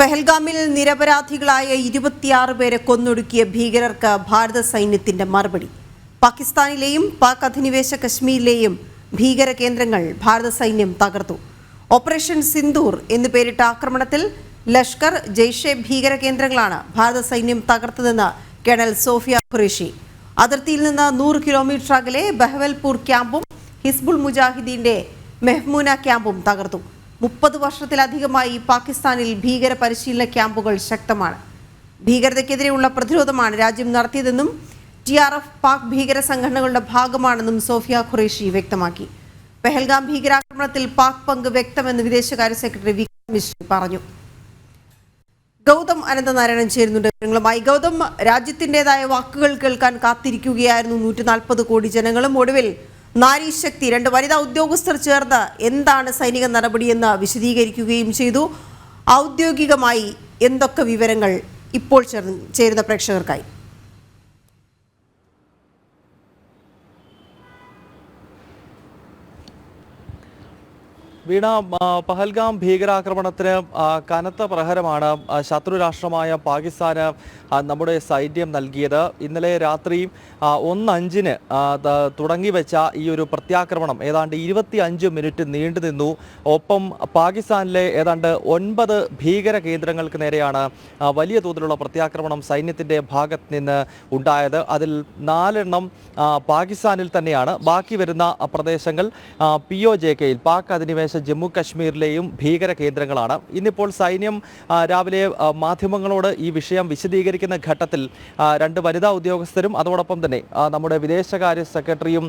പെഹൽഗാമിൽ നിരപരാധികളായ 26 പേരെ കൊന്നൊടുക്കിയ ഭീകരർക്ക് ഭാരത സൈന്യത്തിന്റെ മറുപടി. പാകിസ്ഥാനിലെയും പാക് അധിനിവേശ കശ്മീരിലെയും ഭീകര കേന്ദ്രങ്ങൾ ഭാരത സൈന്യം തകർത്തു. ഓപ്പറേഷൻ സിന്ദൂർ എന്ന് പേരിട്ട ആക്രമണത്തിൽ ലഷ്കർ, ജെയ്ഷെ ഭീകര കേന്ദ്രങ്ങളാണ് ഭാരത സൈന്യം തകർത്തതെന്ന് കേണൽ സോഫിയ ഖുറേഷി. അതിർത്തിയിൽ നിന്ന് 100 കിലോമീറ്റർ അകലെ ബഹവൽപൂർ ക്യാമ്പും ഹിസ്ബുൾ മുജാഹിദീന്റെ മെഹ്മൂന ക്യാമ്പും തകർത്തു. 30 വർഷത്തിലധികമായി പാകിസ്ഥാനിൽ ഭീകര പരിശീലന ക്യാമ്പുകൾ ശക്തമാണ്. ഭീകരതയ്ക്കെതിരെയുള്ള പ്രതിരോധമാണ് രാജ്യം നടത്തിയതെന്നും TRF പാക് ഭീകര സംഘടനകളുടെ ഭാഗമാണെന്നും സോഫിയ ഖുറേഷി വ്യക്തമാക്കി. പെഹൽഗാം ഭീകരാക്രമണത്തിൽ പാക് പങ്ക് വ്യക്തമെന്ന് വിദേശകാര്യ സെക്രട്ടറി വിക്രം മിശ്രി പറഞ്ഞു. ഗൗതം അനന്തനാരായണൻ ചേരുന്നുണ്ട് വിവരങ്ങളുമായി. ഗൗതം, രാജ്യത്തിൻ്റെതായ വാക്കുകൾ കേൾക്കാൻ കാത്തിരിക്കുകയായിരുന്നു 140 കോടി ജനങ്ങളും. ഒടുവിൽ നാരീശക്തി 2 വനിതാ ഉദ്യോഗസ്ഥർ ചേർന്ന് എന്താണ് സൈനിക നടപടിയെന്ന് വിശദീകരിക്കുകയും ചെയ്തു. ഔദ്യോഗികമായി എന്തൊക്കെ വിവരങ്ങൾ ഇപ്പോൾ ചേരുന്ന പ്രേക്ഷകർക്കായി? വീണ, പഹൽഗാം ഭീകരാക്രമണത്തിന് കനത്ത പ്രഹരമാണ് ശത്രു രാഷ്ട്രമായ പാകിസ്ഥാന് നമ്മുടെ സൈന്യം നൽകിയത്. ഇന്നലെ രാത്രി 1:05 തുടങ്ങി വെച്ച ഈ ഒരു പ്രത്യാക്രമണം ഏതാണ്ട് 25 മിനിറ്റ് നീണ്ടു നിന്നു. ഒപ്പം പാകിസ്ഥാനിലെ ഏതാണ്ട് 9 ഭീകര കേന്ദ്രങ്ങൾക്ക് നേരെയാണ് വലിയ തോതിലുള്ള പ്രത്യാക്രമണം സൈന്യത്തിൻ്റെ ഭാഗത്ത് നിന്ന് ഉണ്ടായത്. അതിൽ 4 എണ്ണം പാകിസ്ഥാനിൽ തന്നെയാണ്. ബാക്കി വരുന്ന പ്രദേശങ്ങൾ POJKയിൽ പാക് അധിനിവേശ ജമ്മു കശ്മീരിലെയും ഭീകര കേന്ദ്രങ്ങളാണ്. ഇന്നിപ്പോൾ സൈന്യം രാവിലെ മാധ്യമങ്ങളോട് ഈ വിഷയം വിശദീകരിക്കുന്ന ഘട്ടത്തിൽ 2 വനിതാ ഉദ്യോഗസ്ഥരും അതോടൊപ്പം തന്നെ നമ്മുടെ വിദേശകാര്യ സെക്രട്ടറിയും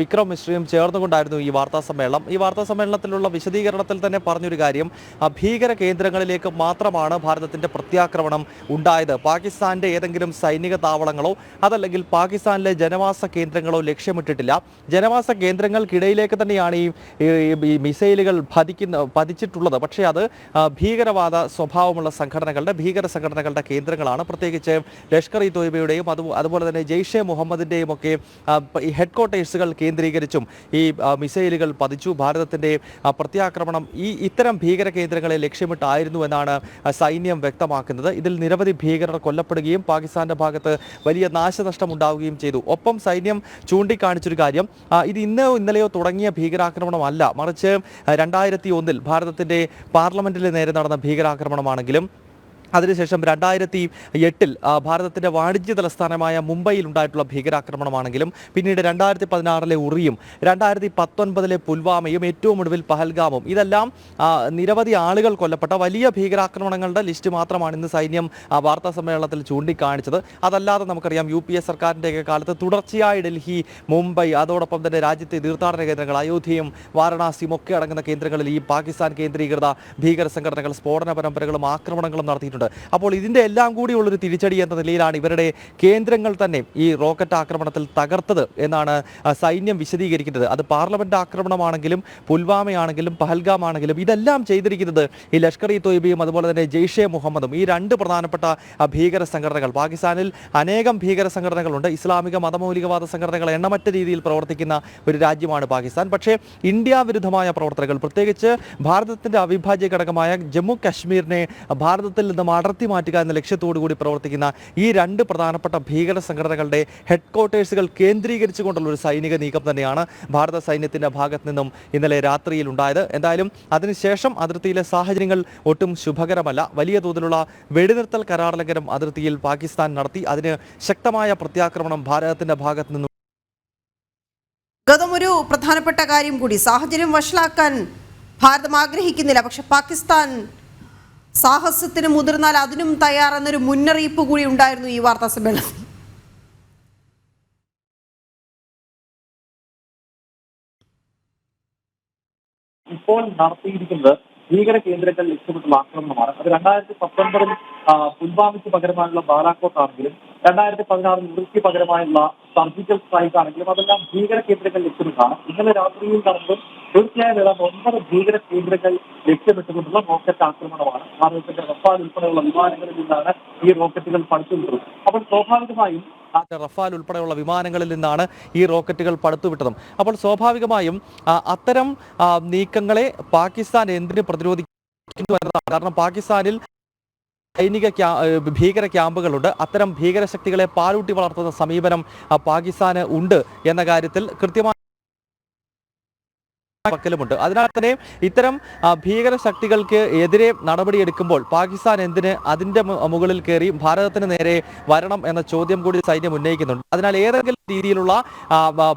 വിക്രം മിശ്രയും ചേർന്നുകൊണ്ടായിരുന്നു ഈ വാർത്താ സമ്മേളനം. ഈ വാർത്താ സമ്മേളനത്തിലുള്ള വിശദീകരണത്തിൽ തന്നെ പറഞ്ഞൊരു കാര്യം, ഭീകര കേന്ദ്രങ്ങളിലേക്ക് മാത്രമാണ് ഭാരതത്തിൻ്റെ പ്രത്യാക്രമണം ഉണ്ടായത്. പാകിസ്ഥാന്റെ ഏതെങ്കിലും സൈനിക താവളങ്ങളോ അതല്ലെങ്കിൽ പാകിസ്ഥാനിലെ ജനവാസ കേന്ദ്രങ്ങളോ ലക്ഷ്യമിട്ടിട്ടില്ല. ജനവാസ കേന്ദ്രങ്ങൾക്കിടയിലേക്ക് തന്നെയാണ് ഈ മിസൈലുകൾ പതിച്ചിട്ടുള്ളത്. പക്ഷേ അത് ഭീകരവാദ സ്വഭാവമുള്ള ഭീകര സംഘടനകളുടെ കേന്ദ്രങ്ങളാണ്. പ്രത്യേകിച്ച് ലഷ്കർ-ഇ തോയ്ബയുടെയും അതുപോലെ തന്നെ ജെയ്ഷെ മുഹമ്മദിൻ്റെയും ഒക്കെ ഹെഡ്ക്വാർട്ടേഴ്സുകൾ കേന്ദ്രീകരിച്ചും ഈ മിസൈലുകൾ പതിച്ചു. ഭാരതത്തിൻ്റെ പ്രത്യാക്രമണം ഇത്തരം ഭീകര കേന്ദ്രങ്ങളെ ലക്ഷ്യമിട്ടായിരുന്നു എന്നാണ് സൈന്യം വ്യക്തമാക്കുന്നത്. ഇതിൽ നിരവധി ഭീകരർ കൊല്ലപ്പെടുകയും പാകിസ്ഥാന്റെ ഭാഗത്ത് വലിയ നാശനഷ്ടം ഉണ്ടാവുകയും ചെയ്തു. ഒപ്പം സൈന്യം ചൂണ്ടിക്കാണിച്ചൊരു കാര്യം, ഇത് ഇന്നലെയോ തുടങ്ങിയ ഭീകരാക്രമണമല്ല, മറിച്ച് 2001 ഭാരതത്തിൻ്റെ പാർലമെന്റിന് നേരെ നടന്ന ഭീകരാക്രമണമാണെങ്കിലും അതിനുശേഷം 2008 ഭാരതത്തിൻ്റെ വാണിജ്യ തലസ്ഥാനമായ മുംബൈയിൽ ഉണ്ടായിട്ടുള്ള ഭീകരാക്രമണമാണെങ്കിലും പിന്നീട് 2016 ഉറിയും 2019 പുൽവാമയും ഏറ്റവും ഒടുവിൽ പഹൽഗാമും, ഇതെല്ലാം നിരവധി ആളുകൾ കൊല്ലപ്പെട്ട വലിയ ഭീകരാക്രമണങ്ങളുടെ ലിസ്റ്റ് മാത്രമാണ് ഇന്ന് സൈന്യം വാർത്താ സമ്മേളനത്തിൽ ചൂണ്ടിക്കാണിച്ചത്. അതല്ലാതെ നമുക്കറിയാം UPA സർക്കാരിൻ്റെയൊക്കെ കാലത്ത് തുടർച്ചയായി ഡൽഹി, മുംബൈ, അതോടൊപ്പം തന്നെ രാജ്യത്തെ തീർത്ഥാടന കേന്ദ്രങ്ങൾ അയോധ്യയും വാരണാസിയും ഒക്കെ അടങ്ങുന്ന കേന്ദ്രങ്ങളിൽ ഈ പാകിസ്ഥാൻ കേന്ദ്രീകൃത ഭീകര സംഘടനകൾ സ്ഫോടന പരമ്പരകളും ആക്രമണങ്ങളും നടത്തിയിട്ടുണ്ട്. അപ്പോൾ ഇതിൻ്റെ എല്ലാം കൂടിയുള്ളൊരു തിരിച്ചടി എന്ന നിലയിലാണ് ഇവരുടെ കേന്ദ്രങ്ങൾ തന്നെ ഈ റോക്കറ്റ് ആക്രമണത്തിൽ തകർത്തത് എന്നാണ് സൈന്യം വിശദീകരിക്കുന്നത്. അത് പാർലമെന്റ് ആക്രമണമാണെങ്കിലും പുൽവാമയാണെങ്കിലും പഹൽഗാം ആണെങ്കിലും ഇതെല്ലാം ചെയ്തിരിക്കുന്നത് ഈ ലഷ്കർ-ഇ തോയ്ബയും അതുപോലെ തന്നെ ജെയ്ഷെ മുഹമ്മദും, ഈ 2 പ്രധാനപ്പെട്ട ഭീകര സംഘടനകൾ. പാകിസ്ഥാനിൽ അനേകം ഭീകര സംഘടനകളുണ്ട്. ഇസ്ലാമിക മതമൗലികവാദ സംഘടനകൾ എണ്ണമറ്റ രീതിയിൽ പ്രവർത്തിക്കുന്ന ഒരു രാജ്യമാണ് പാകിസ്ഥാൻ. പക്ഷേ ഇന്ത്യ വിരുദ്ധമായ പ്രവർത്തനങ്ങൾ, പ്രത്യേകിച്ച് ഭാരതത്തിൻ്റെ അവിഭാജ്യ ഘടകമായ ജമ്മു കശ്മീരിനെ ഭാരതത്തിൽ നിന്ന് അടർത്തി മാറ്റുക എന്ന ലക്ഷ്യത്തോടു കൂടി പ്രവർത്തിക്കുന്ന ഈ 2 പ്രധാനപ്പെട്ട ഭീകര സംഘടനകളുടെ ഹെഡ്ക്വാർട്ടേഴ്സുകൾ കേന്ദ്രീകരിച്ചുകൊണ്ടുള്ള ഒരു സൈനിക നീക്കം തന്നെയാണ് ഭാരത സൈന്യത്തിൻ്റെ ഭാഗത്ത് നിന്നും ഇന്നലെ രാത്രിയിൽ ഉണ്ടായത്. എന്തായാലും അതിനുശേഷം അതിർത്തിയിലെ സാഹചര്യങ്ങൾ ഒട്ടും ശുഭകരമല്ല. വലിയ തോതിലുള്ള വെടിനിർത്തൽ കരാർ ലംഘനം അതിർത്തിയിൽ പാകിസ്ഥാൻ നടത്തി. അതിന് ശക്തമായ പ്രത്യാക്രമണം ഭാരതത്തിൻ്റെ ഭാഗത്ത് നിന്നും. ഗതം ഒരു പ്രധാനപ്പെട്ട കാര്യം കൂടി, സാഹചര്യം വഷളാക്കാൻ ഭാരതം ആഗ്രഹിക്കുന്നില്ല, പക്ഷെ പാകിസ്ഥാൻ സാഹസത്തിന് മുതിർന്നാൽ അതിനും തയ്യാറെന്നൊരു മുന്നറിയിപ്പ് കൂടി ഉണ്ടായിരുന്നു ഈ വാർത്താ സമ്മേളനത്തിൽ. ഇപ്പോൾ നടത്തിയിരിക്കുന്നത് ഭീകര കേന്ദ്രങ്ങൾ ലക്ഷ്യമിട്ടുള്ള ആക്രമണമാണ്. അത് 2019 പുൽവാമയ്ക്ക് പകരമായുള്ള ബാലാക്കോട്ട് ആണെങ്കിലും 2016 ഉറിക്ക് പകരമായുള്ള സർജിക്കൽ സ്ട്രൈക്ക് ആണെങ്കിലും അതെല്ലാം ഭീകര കേന്ദ്രങ്ങൾ ലക്ഷ്യമിട്ടാണ്. ഇന്നലെ രാത്രിയിൽ നടന്നതും തീർച്ചയായും 9 ഭീകര കേന്ദ്രങ്ങൾ ലക്ഷ്യമിട്ടുകൊണ്ടുള്ള റോക്കറ്റ് ആക്രമണമാണ്. ഭാരതത്തിന്റെ റഫാൽ ഉൾപ്പെടെയുള്ള വിമാനങ്ങളിൽ നിന്നാണ് ഈ റോക്കറ്റുകൾ പടുത്തുവിട്ടത്. അപ്പോൾ സ്വാഭാവികമായും റഫാൽ ഉൾപ്പെടെയുള്ള വിമാനങ്ങളിൽ നിന്നാണ് ഈ റോക്കറ്റുകൾ പടുത്തുവിട്ടതും. അപ്പോൾ സ്വാഭാവികമായും അത്തരം നീക്കങ്ങളെ പാകിസ്ഥാൻ എന്തിന് പ്രതിരോധിക്കുന്നു എന്നതാണ്. കാരണം പാകിസ്ഥാനിൽ ഭീകര ക്യാമ്പുകളുണ്ട്. അത്തരം ഭീകരശക്തികളെ പാലൂട്ടി വളർത്തുന്ന സമീപനം പാകിസ്ഥാന് ഉണ്ട് എന്ന കാര്യത്തിൽ കൃത്യമായ പക്കലുമുണ്ട്. അതിനാൽ തന്നെ ഇത്തരം ഭീകര ശക്തികൾക്ക് എതിരെ നടപടിയെടുക്കുമ്പോൾ പാകിസ്ഥാൻ എന്തിന് അതിന്റെ മുകളിൽ കയറി ഭാരതത്തിന് നേരെ വരണം എന്ന ചോദ്യം കൂടി സൈന്യം ഉന്നയിക്കുന്നുണ്ട്. അതിനാൽ ഏതെങ്കിലും രീതിയിലുള്ള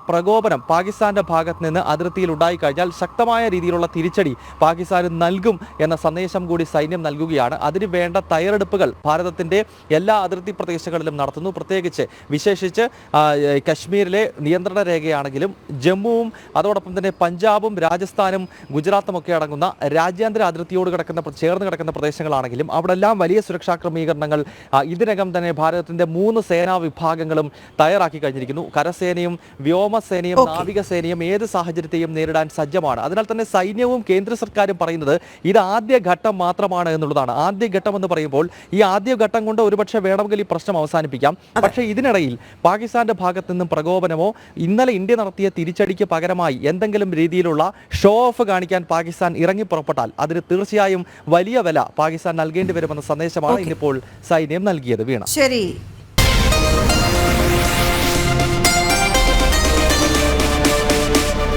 പ്രകോപനം പാകിസ്ഥാന്റെ ഭാഗത്ത് നിന്ന് അതിർത്തിയിൽ ഉണ്ടായിക്കഴിഞ്ഞാൽ ശക്തമായ രീതിയിലുള്ള തിരിച്ചടി പാകിസ്ഥാന് നൽകും എന്ന സന്ദേശം കൂടി സൈന്യം നൽകുകയാണ്. അതിന് വേണ്ട തയ്യാറെടുപ്പുകൾ ഭാരതത്തിന്റെ എല്ലാ അതിർത്തി പ്രദേശങ്ങളിലും നടത്തുന്നു. പ്രത്യേകിച്ച് വിശേഷിച്ച് കശ്മീരിലെ നിയന്ത്രണ രേഖയാണെങ്കിലും ജമ്മുവും അതോടൊപ്പം തന്നെ പഞ്ചാബും രാജസ്ഥാനും ഗുജറാത്തും ഒക്കെ അടങ്ങുന്ന രാജ്യാന്തര അതിർത്തിയോട് ചേർന്ന് കിടക്കുന്ന പ്രദേശങ്ങളാണെങ്കിലും അവിടെല്ലാം വലിയ സുരക്ഷാ ക്രമീകരണങ്ങൾ ഇതിനകം തന്നെ ഭാരതത്തിന്റെ 3 സേനാ വിഭാഗങ്ങളും തയ്യാറാക്കി കഴിഞ്ഞിരിക്കുന്നു. കരസേനയും വ്യോമസേനയും നാവികസേനയും ഏത് സാഹചര്യത്തെയും നേരിടാൻ സജ്ജമാണ്. അതിനാൽ തന്നെ സൈന്യവും കേന്ദ്ര സർക്കാരും പറയുന്നത് ഇത് ആദ്യഘട്ടം മാത്രമാണ് എന്നുള്ളതാണ്. ആദ്യഘട്ടം എന്ന് പറയുമ്പോൾ ഈ ആദ്യഘട്ടം കൊണ്ട് ഒരുപക്ഷെ വേണമെങ്കിൽ ഈ പ്രശ്നം അവസാനിപ്പിക്കാം. പക്ഷേ ഇതിനിടയിൽ പാകിസ്ഥാന്റെ ഭാഗത്ത് നിന്നും പ്രകോപനമോ ഇന്നലെ ഇന്ത്യ നടത്തിയ തിരിച്ചടിക്ക് പകരമായി എന്തെങ്കിലും രീതിയിലുള്ള ഷോ ഓഫ് കാണിക്കാൻ പാകിസ്ഥാൻ ഇറങ്ങി പുറപ്പെട്ടാൽ അതിന് തീർച്ചയായും വലിയ വില പാകിസ്ഥാൻ നൽകേണ്ടി വരുമെന്ന സന്ദേശമാണ് ഇന്നിപ്പോൾ സൈന്യം നൽകിയത്. വീണ. ശരി.